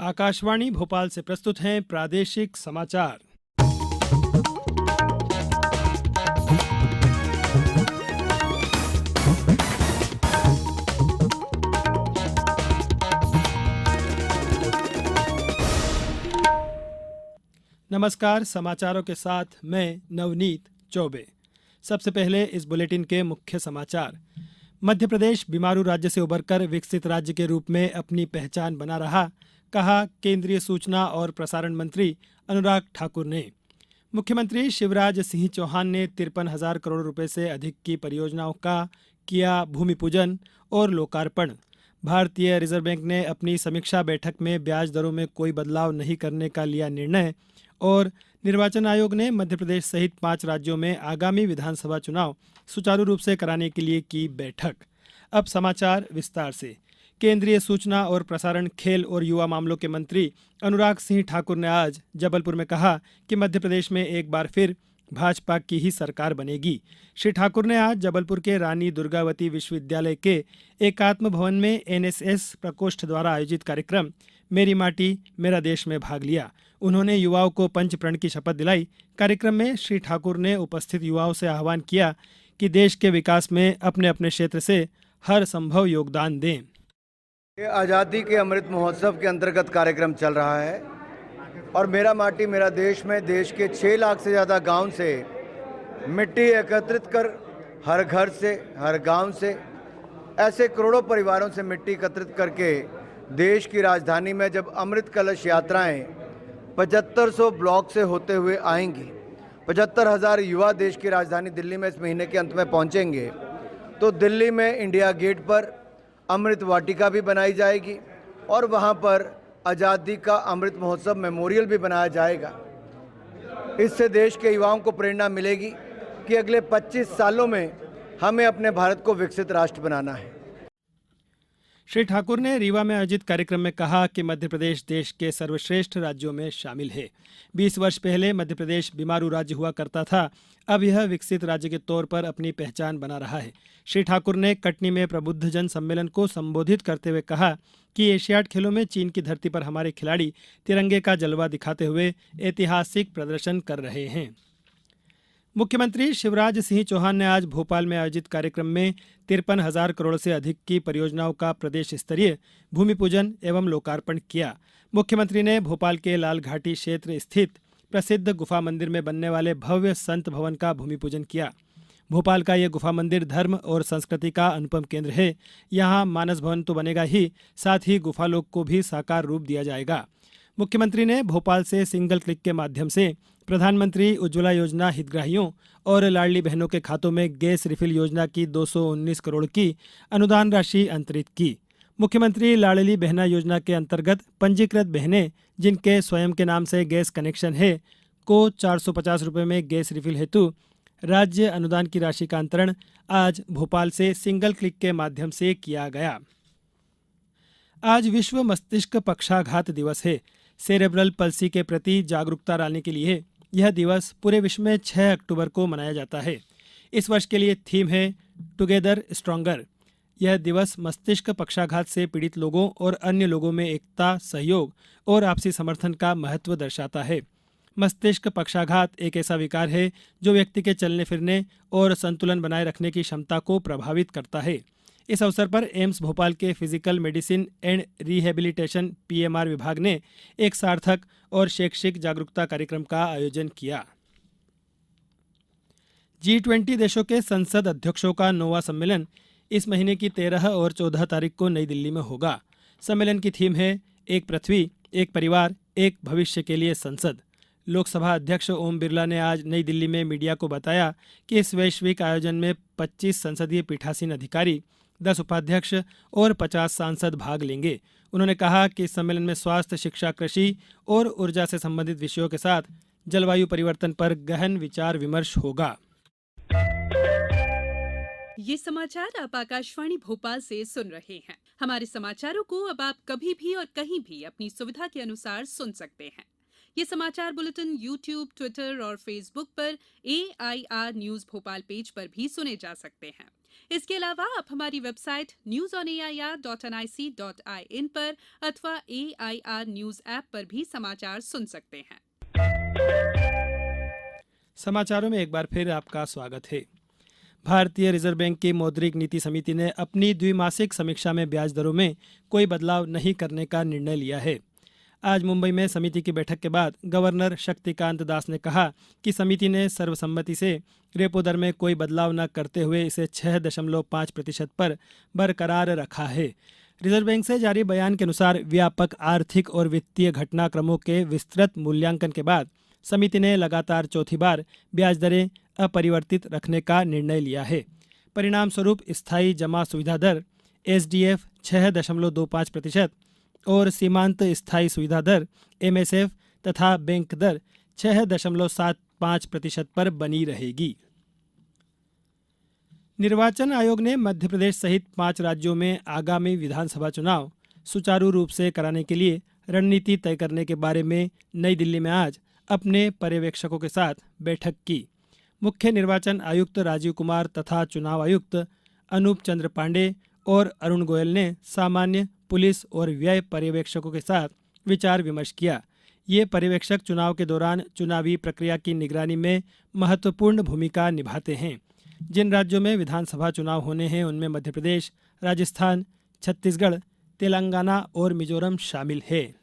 आकाशवाणी भोपाल से प्रस्तुत हैं प्रादेशिक समाचार। नमस्कार, समाचारों के साथ मैं नवनीत चौबे। सबसे पहले इस बुलेटिन के मुख्य समाचार। मध्य प्रदेश बीमारू राज्य से उबरकर विकसित राज्य के रूप में अपनी पहचान बना रहा, कहा केंद्रीय सूचना और प्रसारण मंत्री अनुराग ठाकुर ने। मुख्यमंत्री शिवराज सिंह चौहान ने 53,000 करोड़ रुपए से अधिक की परियोजनाओं का किया भूमि पूजन और लोकार्पण। भारतीय रिजर्व बैंक ने अपनी समीक्षा बैठक में ब्याज दरों में कोई बदलाव नहीं करने का लिया निर्णय और निर्वाचन आयोग ने मध्य प्रदेश सहित 5 राज्यों में आगामी विधानसभा चुनाव सुचारू रूप से कराने के लिए की बैठक। अब समाचार विस्तार से। केंद्रीय सूचना और प्रसारण, खेल और युवा मामलों के मंत्री अनुराग सिंह ठाकुर ने आज जबलपुर में कहा कि मध्य प्रदेश में एक बार फिर भाजपा की ही सरकार बनेगी। श्री ठाकुर ने आज जबलपुर के रानी दुर्गावती विश्वविद्यालय के एकात्म भवन में एनएसएस प्रकोष्ठ द्वारा आयोजित कार्यक्रम मेरी माटी मेरा देश में भाग लिया। उन्होंने युवाओं को पंच प्रण की शपथ दिलाई। कार्यक्रम में श्री ठाकुर ने उपस्थित युवाओं से आह्वान किया कि देश के विकास में अपने अपने क्षेत्र से हर संभव योगदान दें। ये आज़ादी के अमृत महोत्सव के अंतर्गत कार्यक्रम चल रहा है और मेरा माटी मेरा देश में देश के 6 लाख से ज़्यादा गांव से मिट्टी एकत्रित कर हर घर से, हर गांव से, ऐसे करोड़ों परिवारों से मिट्टी एकत्रित करके देश की राजधानी में जब अमृत कलश यात्राएं 7500 ब्लॉक से होते हुए आएंगी, 75,000 युवा देश की राजधानी दिल्ली में इस महीने के अंत में पहुंचेंगे, तो दिल्ली में इंडिया गेट पर अमृत वाटिका भी बनाई जाएगी और वहां पर आज़ादी का अमृत महोत्सव मेमोरियल भी बनाया जाएगा। इससे देश के युवाओं को प्रेरणा मिलेगी कि अगले 25 सालों में हमें अपने भारत को विकसित राष्ट्र बनाना है। श्री ठाकुर ने रीवा में आयोजित कार्यक्रम में कहा कि मध्य प्रदेश देश के सर्वश्रेष्ठ राज्यों में शामिल है। 20 वर्ष पहले मध्य प्रदेश बीमारू राज्य हुआ करता था, अब यह विकसित राज्य के तौर पर अपनी पहचान बना रहा है। श्री ठाकुर ने कटनी में प्रबुद्धजन सम्मेलन को संबोधित करते हुए कहा कि एशियाड खेलों में चीन की धरती पर हमारे खिलाड़ी तिरंगे का जलवा दिखाते हुए ऐतिहासिक प्रदर्शन कर रहे हैं। मुख्यमंत्री शिवराज सिंह चौहान ने आज भोपाल में आयोजित कार्यक्रम में 53,000 करोड़ से अधिक की परियोजनाओं का प्रदेश स्तरीय भूमि पूजन एवं लोकार्पण किया। मुख्यमंत्री ने भोपाल के लाल घाटी क्षेत्र स्थित प्रसिद्ध गुफा मंदिर में बनने वाले भव्य संत भवन का भूमि पूजन किया। भोपाल का यह गुफा मंदिर धर्म और संस्कृति का अनुपम केंद्र है। यहाँ मानस भवन तो बनेगा ही, साथ ही गुफालोक को भी साकार रूप दिया जाएगा। मुख्यमंत्री ने भोपाल से सिंगल क्लिक के माध्यम से प्रधानमंत्री उज्ज्वला योजना हितग्राहियों और लाडली बहनों के खातों में गैस रिफिल योजना की 219 करोड़ की अनुदान राशि अंतरित की। मुख्यमंत्री लाडली बहना योजना के अंतर्गत पंजीकृत बहनें जिनके स्वयं के नाम से गैस कनेक्शन है को 450 रुपये में गैस रिफिल हेतु राज्य अनुदान की राशि का अंतरण आज भोपाल से सिंगल क्लिक के माध्यम से किया गया। आज विश्व मस्तिष्क पक्षाघात दिवस है। सेरेब्रल पल्सी के प्रति जागरूकता लाने के लिए यह दिवस पूरे विश्व में 6 अक्टूबर को मनाया जाता है। इस वर्ष के लिए थीम है टुगेदर स्ट्रॉन्गर। यह दिवस मस्तिष्क पक्षाघात से पीड़ित लोगों और अन्य लोगों में एकता, सहयोग और आपसी समर्थन का महत्व दर्शाता है। मस्तिष्क पक्षाघात एक ऐसा विकार है जो व्यक्ति के चलने फिरने और संतुलन बनाए रखने की क्षमता को प्रभावित करता है। इस अवसर पर एम्स भोपाल के physical medicine and rehabilitation PMR विभाग ने एक सार्थक और शैक्षिक जागरूकता कार्यक्रम का आयोजन किया। G20 देशों के संसद अध्यक्षों का 9वां सम्मेलन इस महीने की 13 और 14 तारीख को नई दिल्ली में होगा। सम्मेलन की थीम है एक पृथ्वी, एक परिवार, एक भविष्य के लिए संसद। लोकसभा अध्यक्ष ओम बिरला ने आज नई दिल्ली में मीडिया को बताया कि इस वैश्विक आयोजन में 25 संसदीय पीठासीन अधिकारी, 10 उपाध्यक्ष और 50 सांसद भाग लेंगे। उन्होंने कहा कि इस सम्मेलन में स्वास्थ्य, शिक्षा, कृषि और ऊर्जा से संबंधित विषयों के साथ जलवायु परिवर्तन पर गहन विचार विमर्श होगा। ये समाचार आप आकाशवाणी भोपाल से सुन रहे हैं। हमारे समाचारों को अब आप कभी भी और कहीं भी अपनी सुविधा के अनुसार सुन सकते हैं। ये समाचार बुलेटिन YouTube, ट्विटर और फेसबुक पर AIR न्यूज भोपाल पेज पर भी सुने जा सकते हैं। इसके अलावा आप हमारी वेबसाइट newsonair.nic.in पर अथवा AIR न्यूज ऐप पर भी समाचार सुन सकते हैं। समाचारों में एक बार फिर आपका स्वागत है। भारतीय रिजर्व बैंक की मौद्रिक नीति समिति ने अपनी द्विमासिक समीक्षा में ब्याज दरों में कोई बदलाव नहीं करने का निर्णय लिया है। आज मुंबई में समिति की बैठक के बाद गवर्नर शक्तिकांत दास ने कहा कि समिति ने सर्वसम्मति से रेपो दर में कोई बदलाव न करते हुए इसे 6.5% पर बरकरार रखा है। रिजर्व बैंक से जारी बयान के अनुसार व्यापक आर्थिक और वित्तीय घटनाक्रमों के विस्तृत मूल्यांकन के बाद समिति ने लगातार चौथी बार ब्याज दरें अपरिवर्तित रखने का निर्णय लिया है। परिणाम स्वरूप स्थायी जमा सुविधा दर SDF 6.25% और सीमांत स्थायी सुविधा दर MSF तथा बैंक दर 6.75% पर बनी रहेगी। निर्वाचन आयोग ने मध्य प्रदेश सहित 5 राज्यों में आगामी विधानसभा चुनाव सुचारू रूप से कराने के लिए रणनीति तय करने के बारे में नई दिल्ली में आज अपने पर्यवेक्षकों के साथ बैठक की। मुख्य निर्वाचन आयुक्त राजीव कुमार तथा चुनाव आयुक्त अनूप चंद्र पांडे और अरुण गोयल ने सामान्य, पुलिस और व्यय पर्यवेक्षकों के साथ विचार विमर्श किया। ये पर्यवेक्षक चुनाव के दौरान चुनावी प्रक्रिया की निगरानी में महत्वपूर्ण भूमिका निभाते हैं। जिन राज्यों में विधानसभा चुनाव होने हैं उनमें मध्य प्रदेश, राजस्थान, छत्तीसगढ़, तेलंगाना और मिजोरम शामिल है।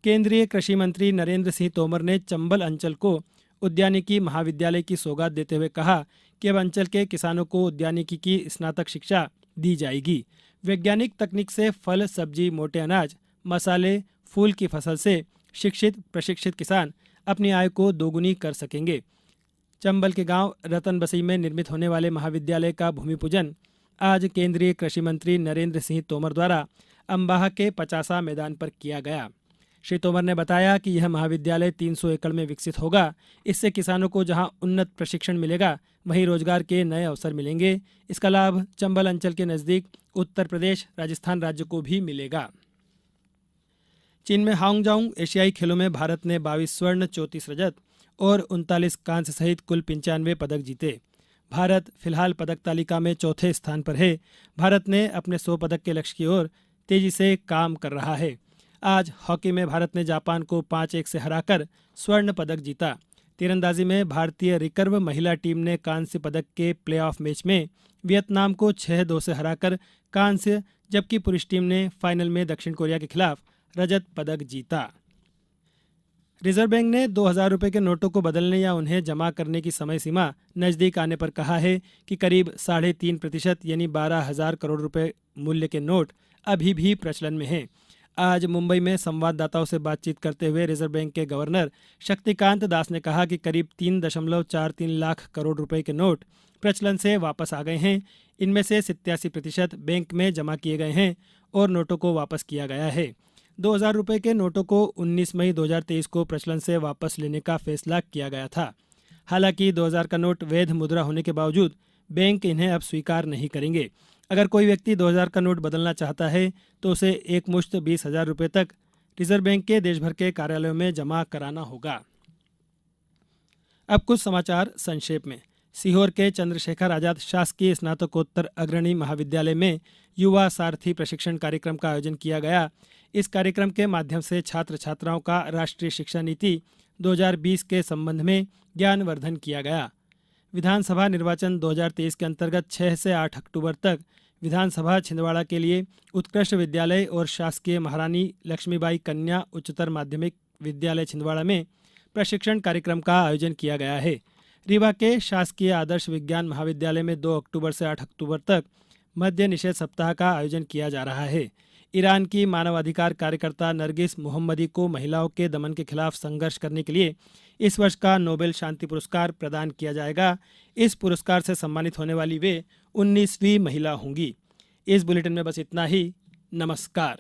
केंद्रीय कृषि मंत्री नरेंद्र सिंह तोमर ने चंबल अंचल को उद्यानिकी महाविद्यालय की सौगात देते हुए कहा कि अब अंचल के किसानों को उद्यानिकी की स्नातक शिक्षा दी जाएगी। वैज्ञानिक तकनीक से फल, सब्जी, मोटे अनाज, मसाले, फूल की फसल से शिक्षित प्रशिक्षित किसान अपनी आय को दोगुनी कर सकेंगे। चंबल के गांव रतनबसई में निर्मित होने वाले महाविद्यालय का भूमि पूजन आज केंद्रीय कृषि मंत्री नरेंद्र सिंह तोमर द्वारा अंबाह के पचासा मैदान पर किया गया। श्री तोमर ने बताया कि यह महाविद्यालय 300 एकड़ में विकसित होगा। इससे किसानों को जहां उन्नत प्रशिक्षण मिलेगा वहीं रोजगार के नए अवसर मिलेंगे। इसका लाभ चंबल अंचल के नज़दीक उत्तर प्रदेश, राजस्थान राज्य को भी मिलेगा। चीन में हांगजांग एशियाई खेलों में भारत ने 22 स्वर्ण, 34 रजत और 39 कांस्य सहित कुल 95 पदक जीते। भारत फिलहाल पदक तालिका में चौथे स्थान पर है। भारत ने अपने 100 पदक के लक्ष्य की ओर तेजी से काम कर रहा है। आज हॉकी में भारत ने जापान को 5-1 से हराकर स्वर्ण पदक जीता। तीरंदाजी में भारतीय रिकर्व महिला टीम ने कांस्य पदक के प्लेऑफ मैच में वियतनाम को 6-2 से हराकर कांस्य, जबकि पुरुष टीम ने फाइनल में दक्षिण कोरिया के खिलाफ रजत पदक जीता। रिजर्व बैंक ने 2000 रुपये के नोटों को बदलने या उन्हें जमा करने की समय सीमा नज़दीक आने पर कहा है कि करीब 3.5% यानी 12,000 करोड़ रुपए मूल्य के नोट अभी भी प्रचलन में हैं। आज मुंबई में संवाददाताओं से बातचीत करते हुए रिजर्व बैंक के गवर्नर शक्तिकांत दास ने कहा कि करीब 3.43 लाख करोड़ रुपए के नोट प्रचलन से वापस आ गए हैं। इनमें से 87% बैंक में जमा किए गए हैं और नोटों को वापस किया गया है। 2000 रुपये के नोटों को 19 मई 2023 को प्रचलन से वापस लेने का फैसला किया गया था। हालांकि 2000 का नोट वैध मुद्रा होने के बावजूद बैंक इन्हें अब स्वीकार नहीं करेंगे। अगर कोई व्यक्ति 2000 का नोट बदलना चाहता है तो उसे एक मुश्त 20,000 रुपये तक रिजर्व बैंक के देश भर के कार्यालयों में जमा कराना होगा। अब कुछ समाचार संक्षेप में। सीहोर के चंद्रशेखर आजाद शासकीय स्नातकोत्तर अग्रणी महाविद्यालय में युवा सारथी प्रशिक्षण कार्यक्रम का आयोजन किया गया। इस कार्यक्रम के माध्यम से छात्र छात्राओं का राष्ट्रीय शिक्षा नीति 2020 के संबंध में ज्ञानवर्धन किया गया। विधानसभा निर्वाचन 2023 के अंतर्गत 6 से 8 अक्टूबर तक विधानसभा छिंदवाड़ा के लिए उत्कृष्ट विद्यालय और शासकीय महारानी लक्ष्मीबाई कन्या उच्चतर माध्यमिक विद्यालय छिंदवाड़ा में प्रशिक्षण कार्यक्रम का आयोजन किया गया है। रीवा के शासकीय आदर्श विज्ञान महाविद्यालय में 2 अक्टूबर से 8 अक्टूबर तक मद्य निषेध सप्ताह का आयोजन किया जा रहा है। ईरान की मानवाधिकार कार्यकर्ता नरगिस मोहम्मदी को महिलाओं के दमन के खिलाफ संघर्ष करने के लिए इस वर्ष का नोबेल शांति पुरस्कार प्रदान किया जाएगा। इस पुरस्कार से सम्मानित होने वाली वे 19वीं महिला होंगी। इस बुलेटिन में बस इतना ही। नमस्कार।